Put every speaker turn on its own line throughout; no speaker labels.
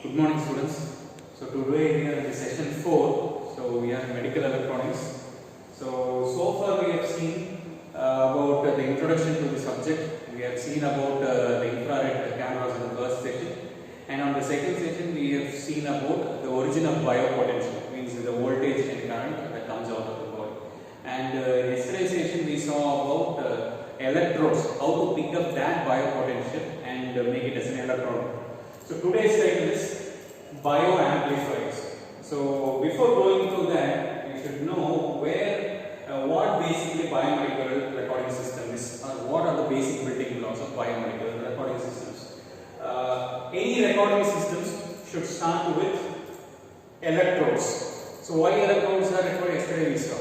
Good morning, students. So today we are in session 4. So we are medical electronics. So far we have seen about the introduction to the subject. We have seen about the infrared cameras in the first section, and on the second section we have seen about the origin of biopotential, means the voltage and current that comes out of the body. And in yesterday's session we saw about electrodes, how to pick up that biopotential and make it as an electron. So today's title is bioamplifiers. So before going through that, you should know what basically biomedical recording system is, or what are the basic building blocks of biomedical recording systems. Any recording systems should start with electrodes. So why electrodes are required? Yesterday we saw.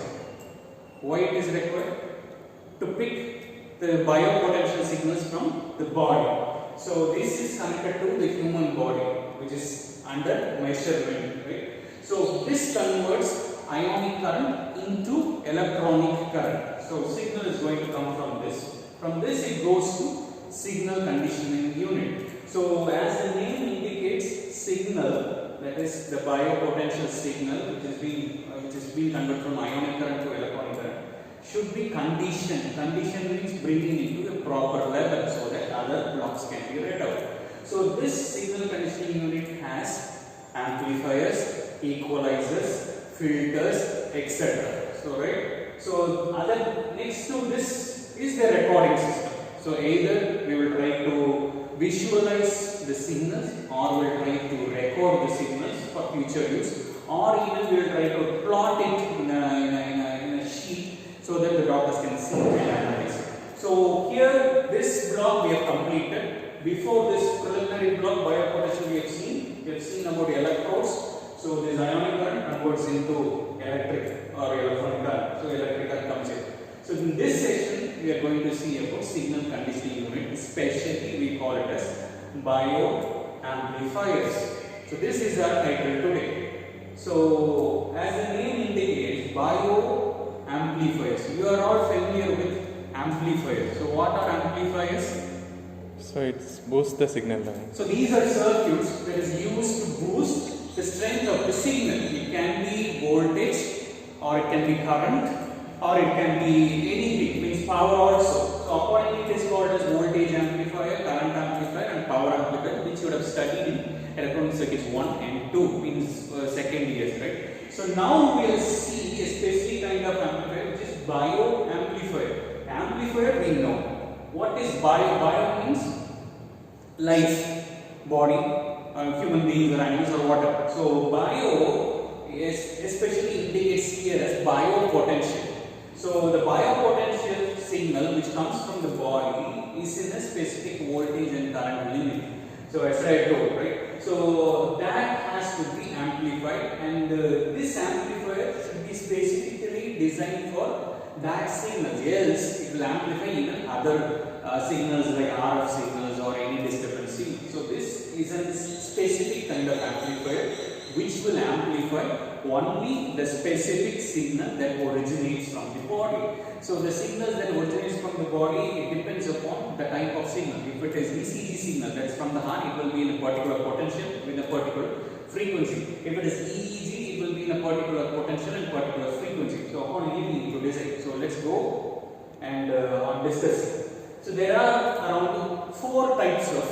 Why it is required? To pick the biopotential signals from the body. So this is connected to the human body, which is under measurement, right? So this converts ionic current into electronic current. So signal is going to come from this. From this it goes to signal conditioning unit. So as the name indicates, signal, that is the biopotential signal, which is being converted from ionic current to electronic current, should be conditioned. Condition means bringing it to a proper level so that other blocks can be read out. So this signal conditioning unit has amplifiers, equalizers, filters, etc. So next to this is the recording system. So either we will try to visualize the signals, or we will try to record the signals for future use, or even we will try to plot it in a sheet so that the doctors can see and analyze. So here this block we have completed. Before this preliminary block, biopotential we have seen about electrodes. So this ionic current converts into electric or electronic current. So electric current comes in. So in this session we are going to see about signal conditioning unit, especially we call it as bioamplifiers. So this is our title today. So as the name indicates, bioamplifiers. You are all familiar with amplifiers. So what are amplifiers?
So it boosts the signal level.
So these are circuits that is used to boost the strength of the signal. It can be voltage, or it can be current, or it can be anything, means power also. So accordingly it is called as voltage amplifier, current amplifier and power amplifier, which you would have studied in electronic circuits 1 and 2, means second years, right? So now we will see a specific kind of amplifier, which is bioamplifier. Amplifier we know. What is bio? Bio means life, body, human beings or animals or whatever. So bio is especially indicates here as biopotential. So the biopotential signal which comes from the body is in a specific voltage and current limit. So as I told, right? So that has to be amplified, and this amplifier should be specifically designed for that signal. Else it will amplify even other signals like RF signals or any disturbance. So this is a specific kind of amplifier which will amplify only the specific signal that originates from the body. So the signals that originates from the body, it depends upon the type of signal. If it is ECG signal, that's from the heart, it will be in a particular potential with a particular frequency. If it is EEG, it will be in a particular potential and particular frequency. So accordingly we need to decide. So let's go and discuss. So there are around 4 types of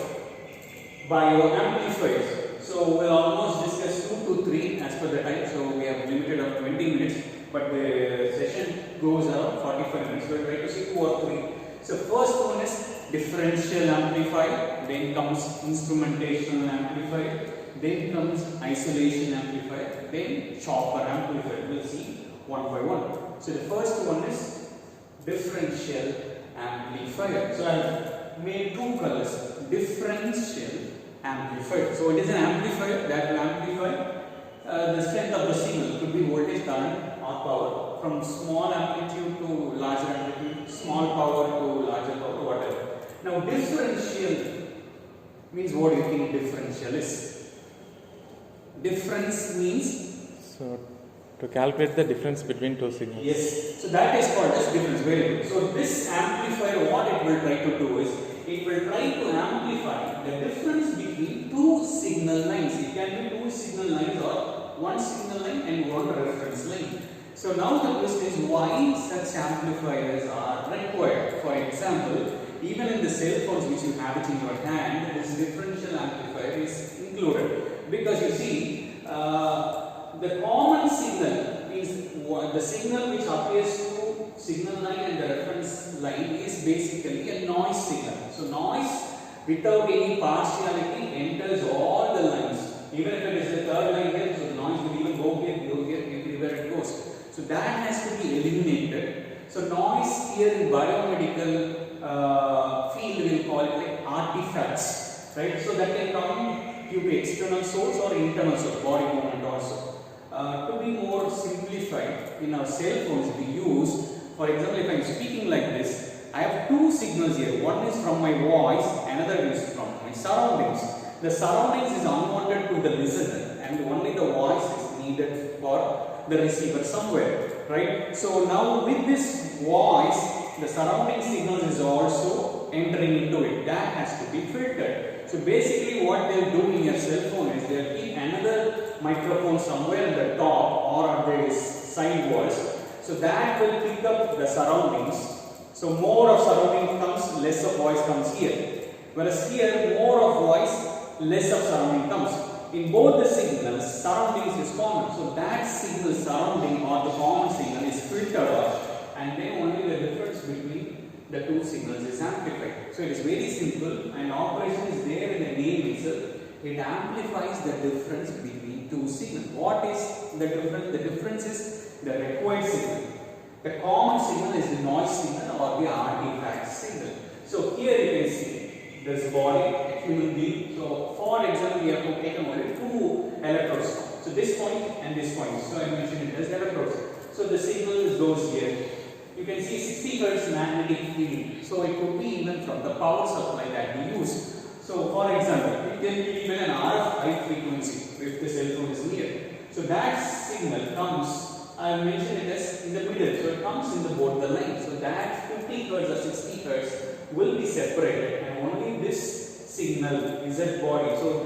bioamplifiers. So we'll almost discuss 2 to 3 as per the time. So we have limited of 20 minutes, but the session goes around 45 minutes. So we'll try to see 2 or 3. So first one is differential amplifier, then comes instrumentation amplifier, then comes isolation amplifier, then chopper amplifier. We'll see one by one. So the first one is differential amplifier. So I have made 2 colors. Differential amplifier. So it is an amplifier that will amplify the strength of the signal. It could be voltage, current or power, from small amplitude to larger amplitude, small power to larger power, whatever. Now differential means, what do you think differential is? Difference means?
So To calculate the difference between two signals.
Yes, so that is called as difference. Very good. So this amplifier, what it will try to do is, it will try to amplify the difference between two signal lines. It can be two signal lines or one signal line and one reference line. So now the question is, why such amplifiers are required? For example, even in the cell phones which you have it in your hand, this differential amplifier is included, because you see, the common signal is the signal which appears to signal line and the reference line is basically a noise signal. So noise without any partiality enters all the lines. Even if it is the third line here, so the noise will even go here, everywhere it goes. So that has to be eliminated. So noise here in biomedical field we will call it like artifacts, right? So that can come due to external source or internal source, body movement also. To be more simplified, in our cell phones we use, for example, if I am speaking like this, I have two signals here. One is from my voice, another is from my surroundings. The surroundings is unwanted to the listener, and only the voice is needed for the receiver somewhere, right? So now with this voice, the surrounding signals is also entering into it. That has to be filtered. So basically what they will do in your cell phone is they will keep another microphone somewhere at the top or at the side walls. So that will pick up the surroundings. So more of surrounding comes, less of voice comes here. Whereas here more of voice, less of surrounding comes. In both the signals, surroundings is common. So that signal surrounding or the common signal is filtered off, and then only the difference between the two signals is amplified. So it is very simple, and operation is there in the name itself. It amplifies the difference between two signals. What is the difference? The difference is the required signal. The common signal is the noise signal or the artifact signal. So here you can see this body, a human being. So for example, we have to take only two electrodes. So this point and this point. So I mentioned it as electrodes. So the signal goes here. You can see 60 Hz magnetic field. So it could be even from the power supply that we use. So for example, it can be even an RF high frequency if the cell phone is near. So that signal comes, I mentioned it as in the middle. So it comes in the both the lines. So that 50 Hz or 60 Hz will be separated, and only this signal is at body. So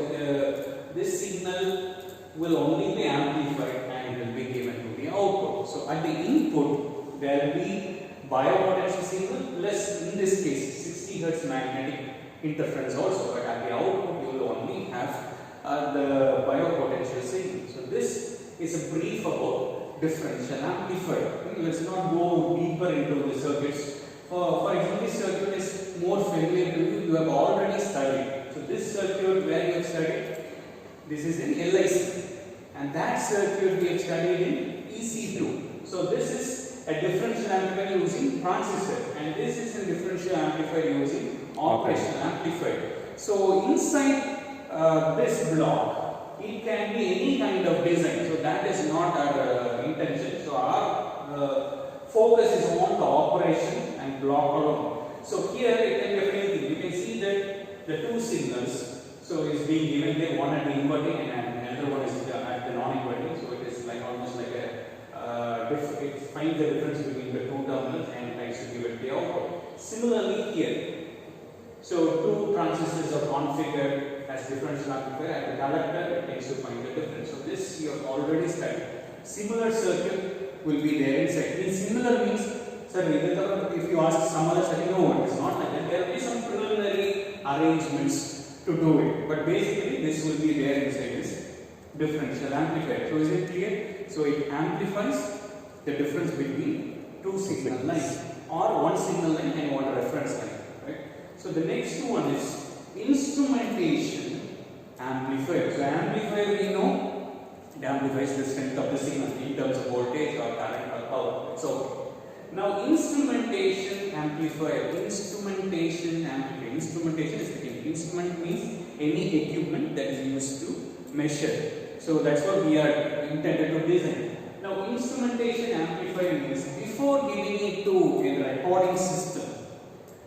this signal will only be amplified and will be given to the output. So at the input there will be biopotential signal plus, in this case, 60 Hz magnetic interference also, but at the output you will only have the biopotential signal. So this is a brief about differential amplifier. Let's not go deeper into the circuits. For example, this circuit is more familiar to you. You have already studied. So this circuit where you have studied, this is in LIC, and that circuit we have studied in EC2. So this is a differential amplifier using transistor, and this is a differential amplifier using operational amplifier. So inside this block, it can be any kind of design. So that is not our intention. So our focus is on the operation and block alone. So here it can be anything. You can see that the two signals, so is being given there, one at the inverting and another one is at the non-inverting. So it is like almost like a it finds the difference between the two terminals and tries to give it the output. Similarly here, so two transistors are configured as differential amplifier. At the collector, it tends to find the difference. So this you have already studied. Similar circuit will be there inside. Similar means, sir, if you ask some other circuit, no, it is not like that. There will be some preliminary arrangements to do it, but basically this will be there inside this differential amplifier. So is it clear? So it amplifies the difference between two signal lines or one signal line and one reference line. Right? So the next one is instrumentation amplifier. So amplifier, we know it amplifies the strength of the signal in terms of voltage or current or power. So now instrumentation amplifier. Instrumentation is the thing. Instrument means any equipment that is used to measure. So that's what we are intended to design. Now instrumentation amplifier means before giving it to a recording system,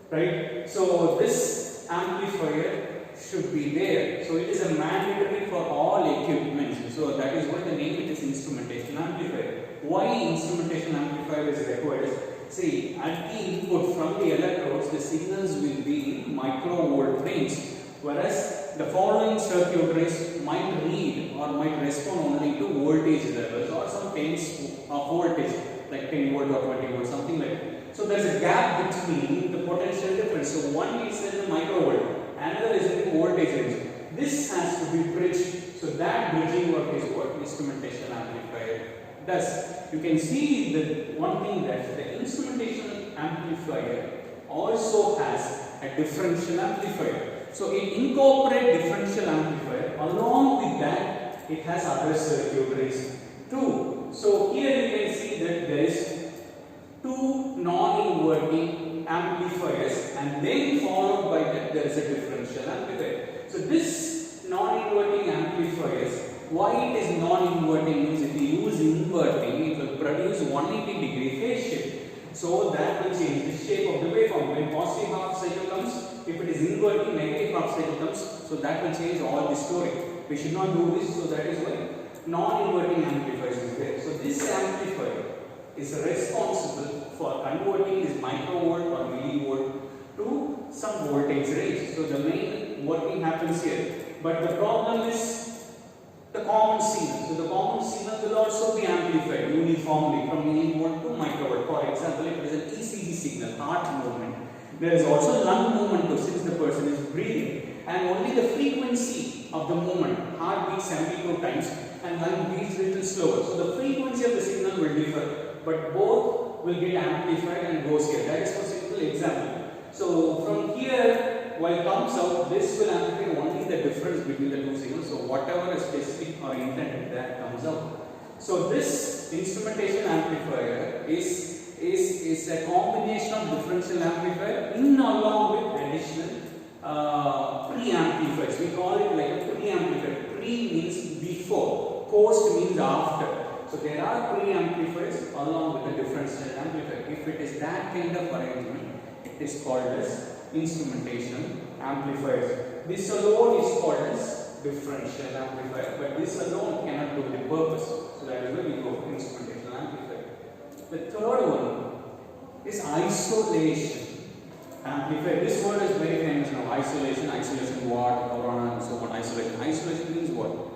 right? So this amplifier should be there. So it is a mandatory for all equipment. So that is what the name it is, instrumentation amplifier. Why instrumentation amplifier is required? See, at the input from the electrodes, the signals will be in microvolt range, whereas the following circuitries might read or might respond only to voltage levels or some tens of voltage, like 10 volt or 20 volt, something like that. So there is a gap between the potential difference. So one is in the microvolt, another is in the voltage range. This has to be bridged. So that bridging work is what instrumentation amplifier does. You can see the one thing that the instrumentation amplifier also has a differential amplifier. So it incorporates differential amplifier. Along with that, it has other circuitries too. So here you can see that there is two non-inverting amplifiers, and then followed by that there is a differential amplifier. So this non-inverting amplifiers, why it is non-inverting means if you use inverting, it will produce 180-degree phase shift. So that will change the shape of the waveform. When positive half cycle comes, if it is inverting, negative half cycle comes, so that will change all the story. We should not do this, so that is why non-inverting amplifiers is there. So this amplifier is responsible for converting this microvolt or millivolt to some voltage range. So the main working happens here. But the problem is the common signal. So the common signal will also be amplified uniformly from millivolt to microvolt. For example, if it is an ECG signal, heart movement, there is also lung movement too, since the person is breathing, and only the frequency of the movement, heart beats 72 times and lung beats little slower. So the frequency of the signal will differ, but both will get amplified and goes here. That is for simple example. So from here, while comes out, this will amplify only the difference between the two signals. So whatever is specific or intended, that comes out. So this instrumentation amplifier is a combination of differential amplifier in along with additional pre-amplifiers. We call it like a pre-amplifier. Pre means before, post means after. So there are pre-amplifiers along with the differential amplifier. If it is that kind of arrangement, it is called as instrumentation amplifiers. This alone is called as differential amplifier, but this alone cannot do the purpose. So that is why we go for instrumentation amplifier. The third one is isolation amplifier. This word is very famous now. Isolation what, corona and so on. Isolation means what?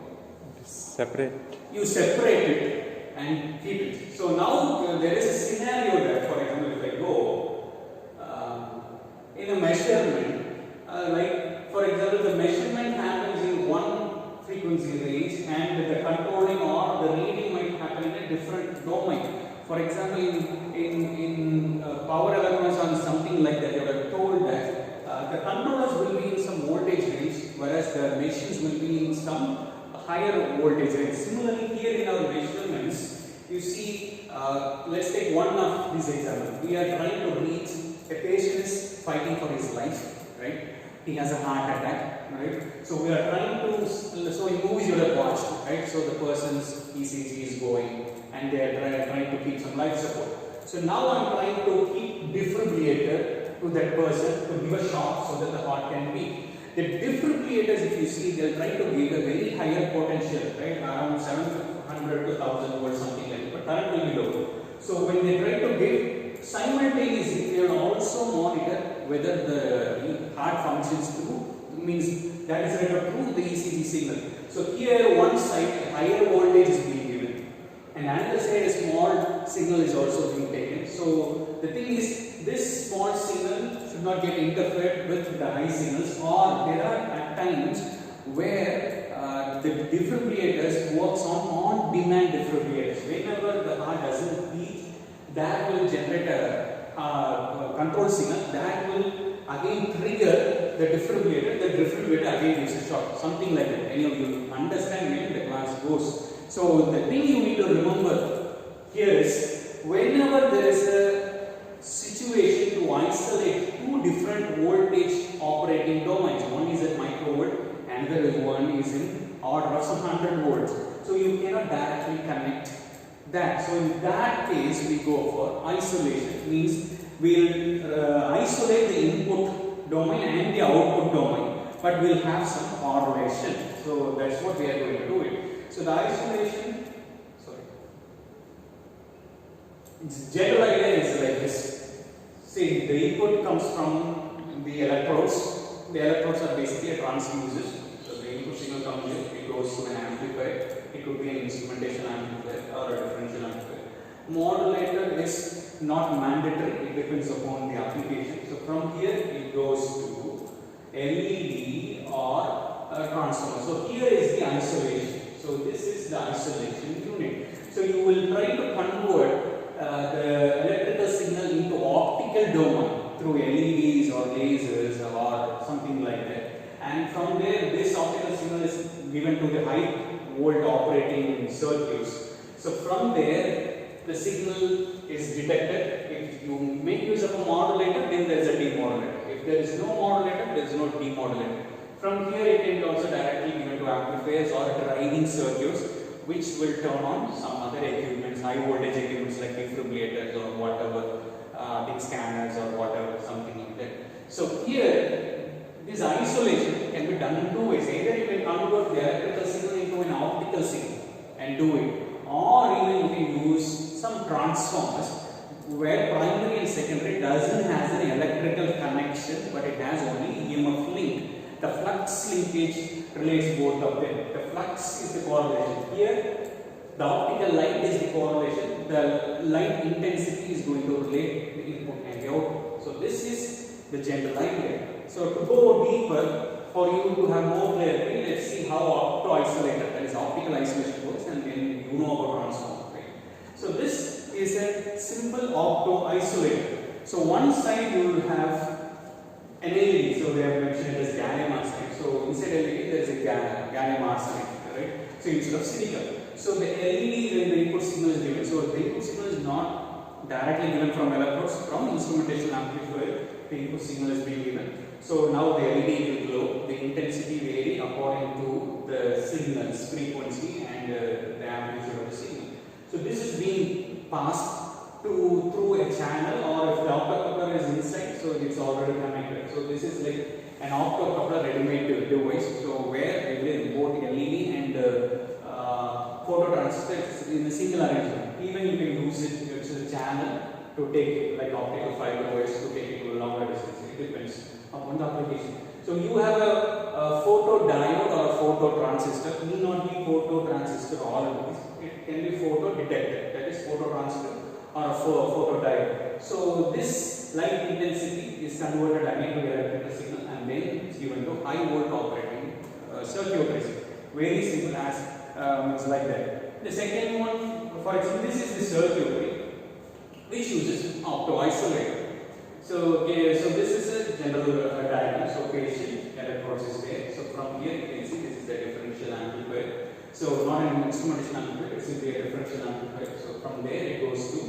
Separate.
You separate it and keep it. So now there is a scenario that, for example, if I go in a measurement, like for example, the measurement happens in one frequency range and the controlling or the reading might happen in a different domain. For example, in power electronics or something like that, you are told that the controllers will be in some voltage range, whereas the machines will be in some higher voltage range. Similarly, here in our measurements, you see, let's take one of these examples. We are trying to reach a patient is fighting for his life, right? He has a heart attack, right? So we are trying to, so in movies you have watched, right? So the person's ECG is going and they are trying to keep some life support. So now I am trying to keep defibrillator to that person to give a shock so that the heart can beat. The defibrillators, if you see, they are trying to give a very higher potential, right? Around 700 to 1000 volts, something like that, but current will be low. So when they try to give, simultaneously they will also monitor whether the heart functions through, means that is right through the ECG signal. So here one side a higher voltage is being given, and another side a small signal is also being taken. So the thing is, this small signal should not get interfered with the high signals, or there are at times where the defibrillators works on demand defibrillators. Whenever the heart doesn't beat, that will generate a control signal that will again trigger the defibrillator. The defibrillator again gives a shock, something like that. Any of you understand when the class goes. So the thing you need to remember here is, whenever there is a situation to isolate two different voltage operating domains, one is at microvolt, another one is in order of some 100 volts. So you cannot directly connect that. So in that case, we go for isolation. Means we will isolate the input domain and the output domain, but we will have some correlation. So that's what we are going to do it. So the isolation, general idea is like this. See, the input comes from the electrodes. The electrodes are basically transducers. So the input signal comes here, it goes to an amplifier. It could be an instrumentation amplifier or a differential amplifier. Modulator is not mandatory, it depends upon the application. So from here it goes to LED or a transformer. So here is the isolation. So this is the isolation unit. So you will try to convert the electrical signal into optical domain through LEDs or lasers or something like that. And from there, this optical signal is given to the high volt operating circuits. So from there, the signal is detected. If you make use of a modulator, then there is a demodulator. If there is no modulator, there is no demodulator. From here, it can be also directly given to amplifiers or driving circuits, which will turn on some other equipments, high voltage equipments like defibrillators or whatever, big scanners or whatever, something like that. So here, this isolation can be done in two ways. Either you can convert the electrical signal into an optical signal and do it, or even you can use some transformers where primary and secondary doesn't has an electrical connection, but it has only EMF link. The flux linkage relates both of them. The flux is the correlation. Here, the optical light is the correlation. The light intensity is going to relate the input and the output. So this is the general idea. So to go deeper, for you to have more clarity, let's see how opto-isolator, that is optical isolation, works, and then you know about transformer. Right? So this is a simple opto-isolator. So one side you will have an LED, so they have mentioned it as gallium arsenide. So inside LED there is a gallium arsenide, right? So instead of silicon. So the LED, when the input signal is given, so the input signal is not directly given from electrodes, from instrumentation amplifier, the input signal is being given. So now the LED will glow, the intensity vary according to the signal's frequency and the amplitude of the signal. So this is being passed through a channel, or if the optocoupler is inside, so it's already connected. So this is like an optocoupler ready-made device, so where both LED and phototransistor in a single arrangement. Even you can use it as a channel to take like optical fiber wires to take it to a longer distance. It depends upon the application. So you have a photodiode or a phototransistor. Need not be phototransistor always. It can be photodetector, that is phototransistor or a photodiode. So this light intensity is converted again to the electrical signal and then it's given to high volt operating circuitry. Very simple as it's like that. The second one, for example, this is the circuitry which uses opto-isolator. So this is a general diagram. So patient electrodes is there. So from here you can see this is the differential amplifier. So not an instrumentation amplifier, it's simply a differential amplifier. So from there it goes to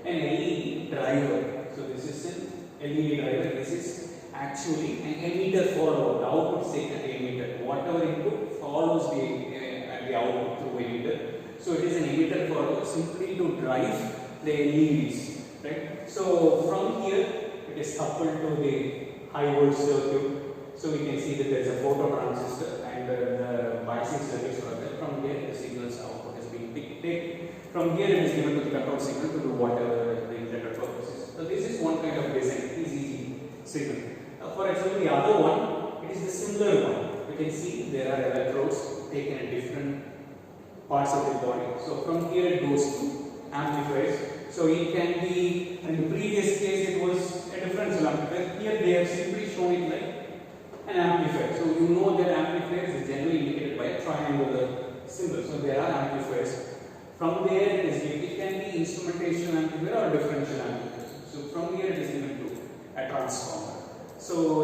an LED driver. So this is an LED driver. This is actually an emitter follower. The output is taken an emitter. Whatever input follows the output through emitter. So it is an emitter follower simply to drive the LEDs. Right? So from here it is coupled to the high volt circuit. So we can see that there is a phototransistor and the biasing circuits are there. From here the signal's output is being taken. From here it is given to the control signal to do whatever the intended purpose is. So this is one kind of design, easy signal. For example, the other one, it is the similar one. You can see there are electrodes taken at different parts of the body. So from here it goes to amplifiers. So it can be, in the previous case it was a differential amplifier. Here they have simply shown it like an amplifier. So you know that amplifiers is generally indicated by a triangular symbol. So there are amplifiers. From there it can be instrumentation amplifier or differential amplifier. So from here it is given to a transformer. So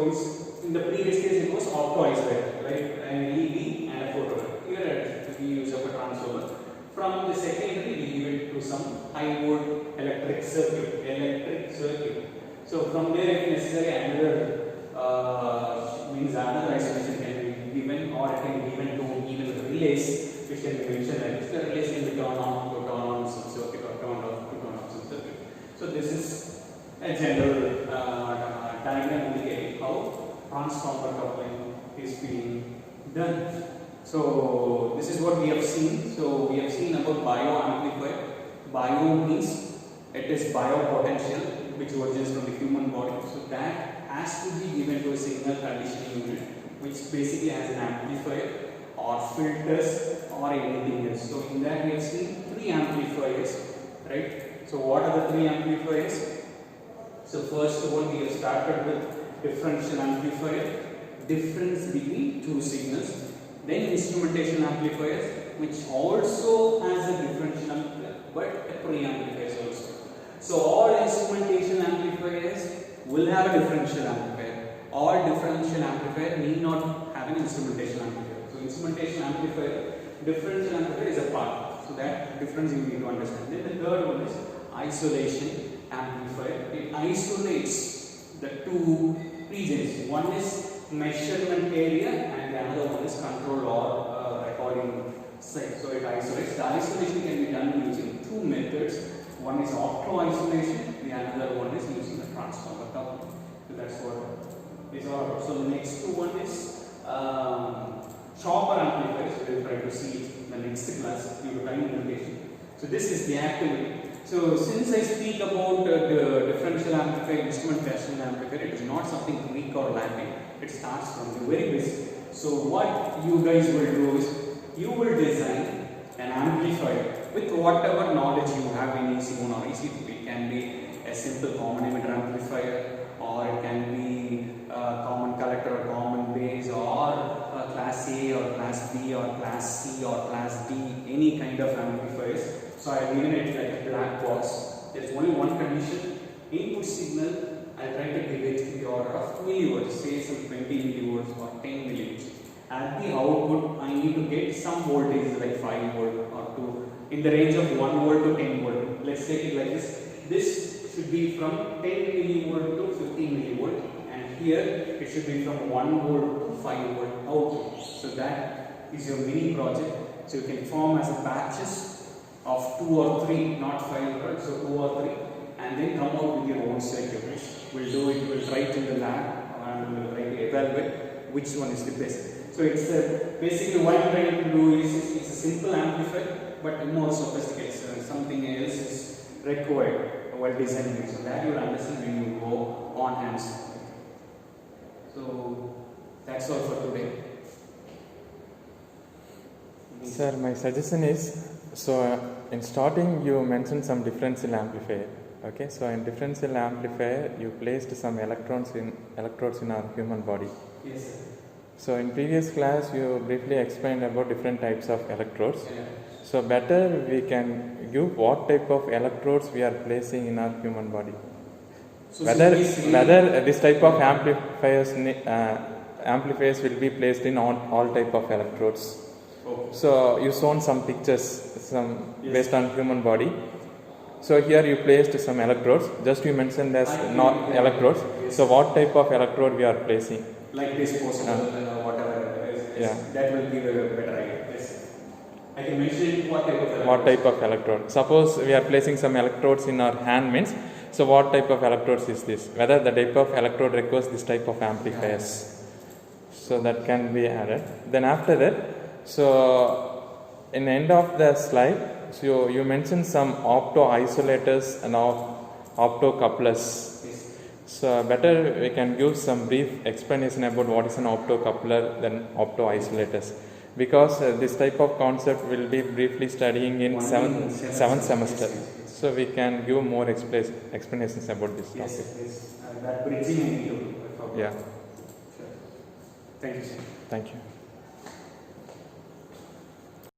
in the previous case it was opto-isolator, right? An LED and a photodiode. Here we use of a transformer. From the secondary we give it to some high volt electric circuit. So from there if necessary another another isolation can be given, or it can be given to even relays which can be mentioned like this. The relays can be turned on to turn on some circuit or turned off to turn off some circuit. So this is a general diagram indicating how transformer coupling is being done. So this is what we have seen. So we have seen about bio amplifier. Bio means It is biopotential, which originates from the human body. So that has to be given to a signal conditioning unit, which basically has an amplifier or filters or anything else. So in that we have seen 3 amplifiers, right? So what are the 3 amplifiers? So first of all, we have started with differential amplifier, difference between 2 signals. Then instrumentation amplifiers, which also has a differential amplifier, but a preamplifiers also. So all instrumentation amplifiers will have a differential amplifier. All differential amplifier need not have an instrumentation amplifier. So instrumentation amplifier, differential amplifier is a part. So that difference you need to understand. Then the third one is isolation amplifier. It isolates the 2 regions. One is measurement area and the another one is control or recording site. So it isolates. The isolation can be done using 2 methods. One is opto-isolation, the another one is using the transformer coupling. So that's what is all about. So the next one is chopper amplifiers. We will try to see it in the next class due to time limitation. So this is the activity. So since I speak about the differential amplifier, instrumentation amplifier, it is not something weak or Latin. It starts from the very basic. So what you guys will do is you will design an amplifier with whatever knowledge you have in EC1 or EC2. It can be a simple common emitter amplifier, or it can be a common collector or common base, or a class A or class B or class C or class D, any kind of amplifiers. So I have given it like a black box. There is only one condition: input signal. I try to give it in the order of millivolts, say some 20 millivolts or 10 millivolts. At the output, I need to get some voltage like 5 volt or 2 in the range of 1 volt to 10 volt. Let's take it like this. This should be from 10 millivolt to 15 millivolt, and here it should be from 1 volt to 5 volt output. So that is your mini project. So you can form as a batches of 2 or 3, not 5 volt, so 2 or 3, and then come out with your own circuits. We'll do it, we'll try it in the lab and we'll try to evaluate which one is the best. So it's basically what I'm trying to do is it's a simple amplifier but more sophisticated. So something else is required while designing it. So that you will understand when you go on hands. So that's all for today.
Sir, my suggestion is, so in starting you mentioned some differential amplifier. Okay, so in differential amplifier you placed some electrodes in our human body.
Yes, sir.
So in previous class you briefly explained about different types of electrodes.
Yeah.
So better we can give what type of electrodes we are placing in our human body.
So
Whether this type of amplifiers will be placed in all type of electrodes.
Okay.
So you shown some pictures
Yes.
based on human body. So here you placed some electrodes. Just you mentioned as not electrodes.
Yes.
So what type of electrode we are placing?
Like this possible, whatever.
Yeah.
That will give a better idea. Yes. I can mention what type of electrode.
What type of electrode? Suppose we are placing some electrodes in our hand means. So what type of electrodes is this? Whether the type of electrode requires this type of amplifiers. So that can be added. Then after that, so in the end of the slide, so you mentioned some opto isolators and opto couplers.
Yes.
So better we can give some brief explanation about what is an opto coupler than opto isolators, because this type of concept will be briefly studying in seventh semester. So we can give more explanations about this topic.
Yes. That bridging I need to.
Yeah.
Sure. Thank you, sir.
Thank you.